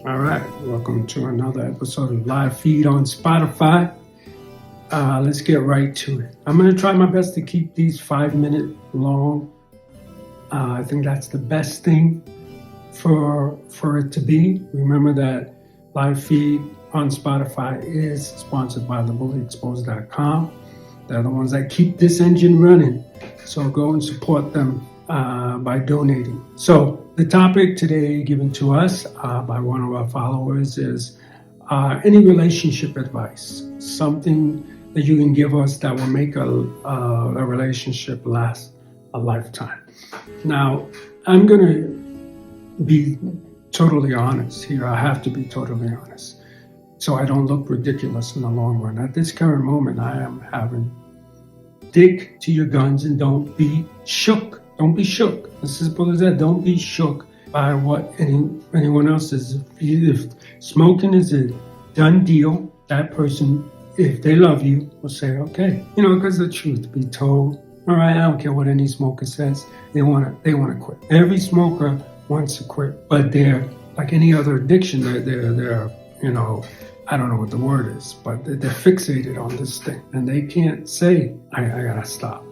All right, welcome to another episode of Live Feed on Spotify. Let's get right to it. I'm going to try my best to keep these 5-minute long. I think that's the best thing for it to be. Remember that Live Feed on Spotify is sponsored by thebullyexposed.com. They're the ones that keep this engine running. So go and support them by donating. So the topic today given to us by one of our followers is any relationship advice, something that you can give us that will make a relationship last a lifetime. Now, I'm going to be totally honest here. I have to be totally honest, so I don't look ridiculous in the long run. At this current moment, I am having stick to your guns and don't be shook. Don't be shook. As simple as that. Don't be shook by what anyone else is. If smoking is a done deal, that person, if they love you, will say, okay. Because the truth be told, all right, I don't care what any smoker says. They want to quit. Every smoker wants to quit, but they're like any other addiction. They're I don't know what the word is, but they're fixated on this thing, and they can't say, I gotta stop.